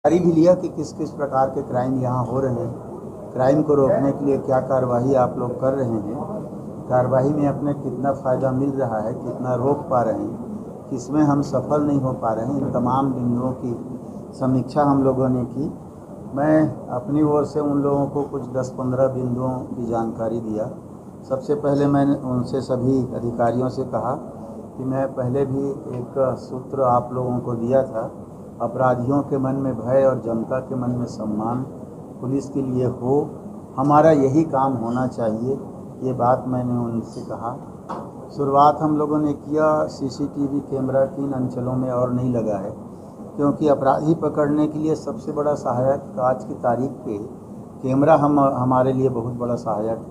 जानकारी भी लिया कि किस किस प्रकार के क्राइम यहाँ हो रहे हैं, क्राइम को रोकने के लिए क्या कार्रवाई आप लोग कर रहे हैं, कार्रवाई में अपने कितना फ़ायदा मिल रहा है, कितना रोक पा रहे हैं, किसमें हम सफल नहीं हो पा रहे हैं। इन तमाम बिंदुओं की समीक्षा हम लोगों ने की। मैं अपनी ओर से उन लोगों को कुछ 10-15 बिंदुओं की जानकारी दिया। सबसे पहले मैंने उनसे सभी अधिकारियों से कहा कि मैं पहले भी एक सूत्र आप लोगों को दिया था, अपराधियों के मन में भय और जनता के मन में सम्मान पुलिस के लिए हो, हमारा यही काम होना चाहिए। ये बात मैंने उनसे कहा। शुरुआत हम लोगों ने किया, सीसीटीवी कैमरा 3 अंचलों में और नहीं लगा है, क्योंकि अपराधी पकड़ने के लिए सबसे बड़ा सहायक आज की तारीख पे कैमरा हमारे लिए बहुत बड़ा सहायक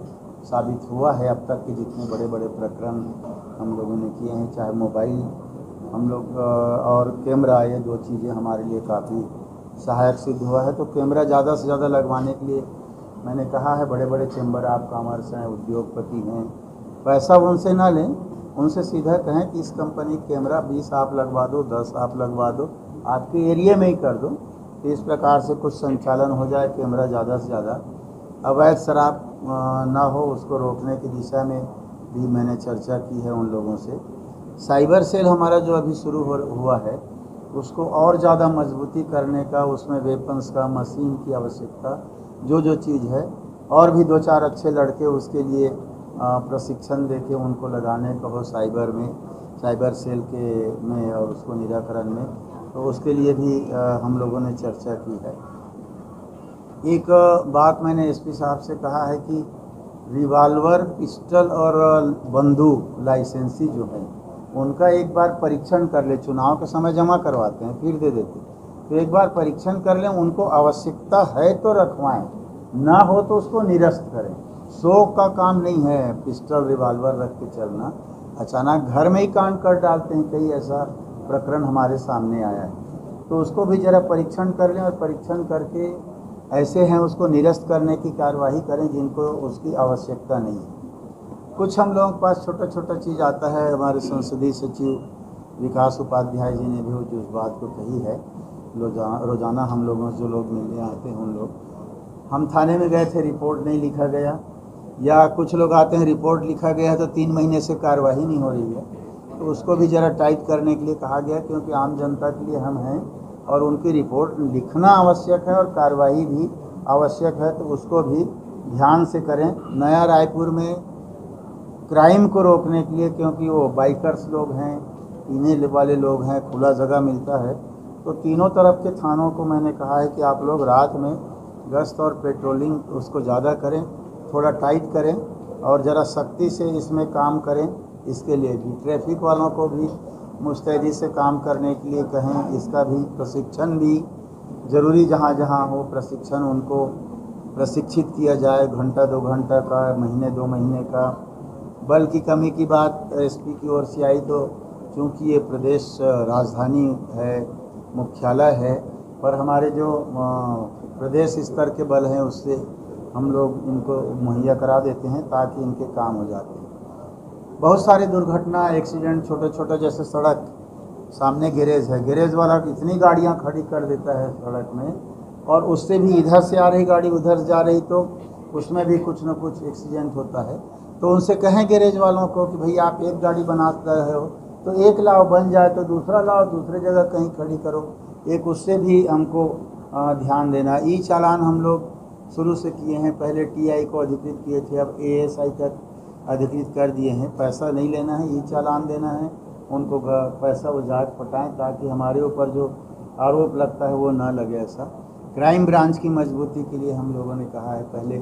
साबित हुआ है। अब तक के जितने बड़े बड़े प्रकरण हम लोगों ने किए हैं, चाहे मोबाइल हम लोग और कैमरा, ये 2 चीज़ें हमारे लिए काफ़ी सहायक सिद्ध हुआ है। तो कैमरा ज़्यादा से ज़्यादा लगवाने के लिए मैंने कहा है, बड़े बड़े चैम्बर ऑफ कॉमर्स हैं, उद्योगपति हैं, पैसा उनसे ना लें, उनसे सीधा कहें कि इस कंपनी कैमरा 20 आप लगवा दो, 10 आप लगवा दो, आपके एरिया में ही कर दो। तो इस प्रकार से कुछ संचालन हो जाए, कैमरा ज़्यादा से ज़्यादा। अवैध शराब ना हो, उसको रोकने की दिशा में भी मैंने चर्चा की है उन लोगों से। साइबर सेल हमारा जो अभी शुरू हुआ है, उसको और ज़्यादा मजबूती करने का, उसमें वेपन्स का, मशीन की आवश्यकता जो चीज़ है, और भी 2-4 अच्छे लड़के उसके लिए प्रशिक्षण देके उनको लगाने का हो साइबर में, साइबर सेल के में और उसको निराकरण में, तो उसके लिए भी हम लोगों ने चर्चा की है। एक बात मैंने एसपी साहब से कहा है कि रिवाल्वर, पिस्टल और बंदूक लाइसेंसी जो है, उनका एक बार परीक्षण कर ले। चुनाव के समय जमा करवाते हैं, फिर दे देते, तो एक बार परीक्षण कर लें। उनको आवश्यकता है तो रखवाएं, ना हो तो उसको निरस्त करें। शौक का काम नहीं है पिस्टल रिवाल्वर रख के चलना। अचानक घर में ही कांड कर डालते हैं, कई ऐसा प्रकरण हमारे सामने आया है। तो उसको भी ज़रा परीक्षण कर लें, और परीक्षण करके ऐसे हैं उसको निरस्त करने की कार्यवाही करें जिनको उसकी आवश्यकता नहीं है। कुछ हम लोगों के पास छोटा छोटा चीज़ आता है। हमारे संसदीय सचिव विकास उपाध्याय जी ने भी उस बात को कही है। रोज़ाना हम लोगों से जो लोग मिलने आते हैं, उन लोग, हम थाने में गए थे, रिपोर्ट नहीं लिखा गया, या कुछ लोग आते हैं रिपोर्ट लिखा गया है तो 3 महीने से कार्रवाई नहीं हो रही है, तो उसको भी ज़रा टाइट करने के लिए कहा गया, क्योंकि आम जनता के लिए हम हैं और उनकी रिपोर्ट लिखना आवश्यक है और कार्रवाई भी आवश्यक है, तो उसको भी ध्यान से करें। नया रायपुर में क्राइम को रोकने के लिए, क्योंकि वो बाइकर्स लोग हैं, पीने वाले लोग हैं, खुला जगह मिलता है, तो तीनों तरफ के थानों को मैंने कहा है कि आप लोग रात में गश्त और पेट्रोलिंग उसको ज़्यादा करें, थोड़ा टाइट करें और ज़रा सख्ती से इसमें काम करें। इसके लिए भी ट्रैफिक वालों को भी मुस्तैदी से काम करने के लिए कहें। इसका भी प्रशिक्षण भी ज़रूरी, जहाँ जहाँ हो प्रशिक्षण उनको प्रशिक्षित किया जाए, घंटा 2 घंटा का, महीने 2 महीने का। बल की कमी की बात एसपी की ओर से आई, तो चूँकि ये प्रदेश राजधानी है, मुख्यालय है, पर हमारे जो प्रदेश स्तर के बल हैं उससे हम लोग इनको मुहैया करा देते हैं ताकि इनके काम हो जाते हैं। बहुत सारी दुर्घटना, एक्सीडेंट, छोटे छोटे, जैसे सड़क सामने गैरेज है, गैरेज वाला इतनी गाड़ियां खड़ी कर देता है सड़क में, और उससे भी इधर से आ रही गाड़ी उधर जा रही, तो उसमें भी कुछ न कुछ एक्सीडेंट होता है। तो उनसे कहें गैरेज वालों को कि भई आप एक गाड़ी बना रहे हो तो एक लाओ, बन जाए तो दूसरा लाओ, दूसरे जगह कहीं खड़ी करो। एक उससे भी हमको ध्यान देना। ई चालान हम लोग शुरू से किए हैं, पहले टीआई को अधिकृत किए थे, अब एएसआई तक अधिकृत कर दिए हैं। पैसा नहीं लेना है, ई चालान देना है, उनको पैसा वो जांच पटाएँ ताकि हमारे ऊपर जो आरोप लगता है वो ना लगे। ऐसा क्राइम ब्रांच की मजबूती के लिए हम लोगों ने कहा है, पहले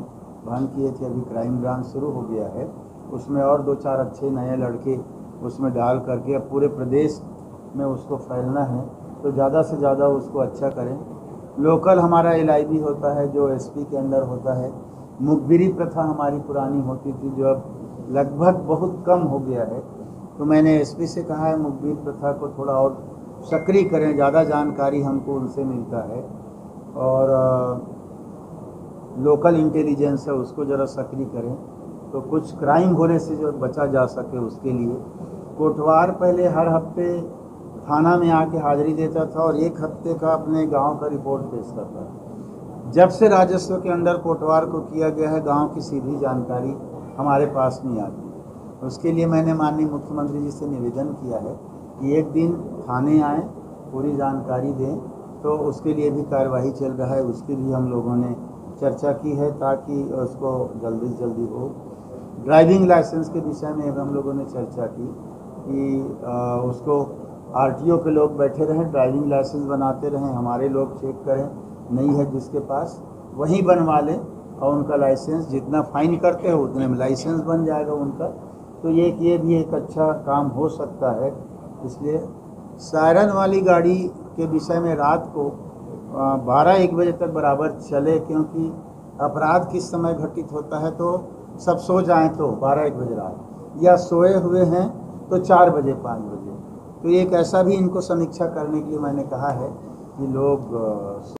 बंद किए थे, अभी क्राइम ब्रांच शुरू हो गया है, उसमें और 2-4 अच्छे नए लड़के उसमें डाल करके अब पूरे प्रदेश में उसको फैलना है, तो ज़्यादा से ज़्यादा उसको अच्छा करें। लोकल हमारा एलआईबी होता है जो एसपी के अंडर होता है। मुखबिरी प्रथा हमारी पुरानी होती थी, जो अब लगभग बहुत कम हो गया है, तो मैंने एसपी से कहा है मुखबिर प्रथा को थोड़ा और सक्रिय करें, ज़्यादा जानकारी हमको उनसे मिलता है, और लोकल इंटेलिजेंस है उसको ज़रा सक्रिय करें, तो कुछ क्राइम होने से जो बचा जा सके उसके लिए। कोटवार पहले हर हफ्ते थाना में आके हाजिरी देता था और 1 हफ्ते का अपने गांव का रिपोर्ट पेश करता था। जब से राजस्व के अंदर कोटवार को किया गया है, गांव की सीधी जानकारी हमारे पास नहीं आती। उसके लिए मैंने माननीय मुख्यमंत्री जी से निवेदन किया है कि एक दिन थाने आए, पूरी जानकारी दें, तो उसके लिए भी कार्यवाही चल रहा है, उसकी भी हम लोगों ने चर्चा की है ताकि उसको जल्दी से जल्दी हो। ड्राइविंग लाइसेंस के विषय में हम लोगों ने चर्चा की कि उसको आरटीओ के लोग बैठे रहें, ड्राइविंग लाइसेंस बनाते रहें, हमारे लोग चेक करें, नहीं है जिसके पास वहीं बनवा लें और उनका लाइसेंस जितना फाइन करते हैं उतने में लाइसेंस बन जाएगा उनका। तो ये भी एक अच्छा काम हो सकता है। इसलिए सायरन वाली गाड़ी के विषय में रात को 12-1 बजे तक बराबर चले, क्योंकि अपराध किस समय घटित होता है तो सब सो जाएं तो 12-1 बजे रात, या सोए हुए हैं तो 4 बजे 5 बजे। तो एक ऐसा भी इनको समीक्षा करने के लिए मैंने कहा है कि लोग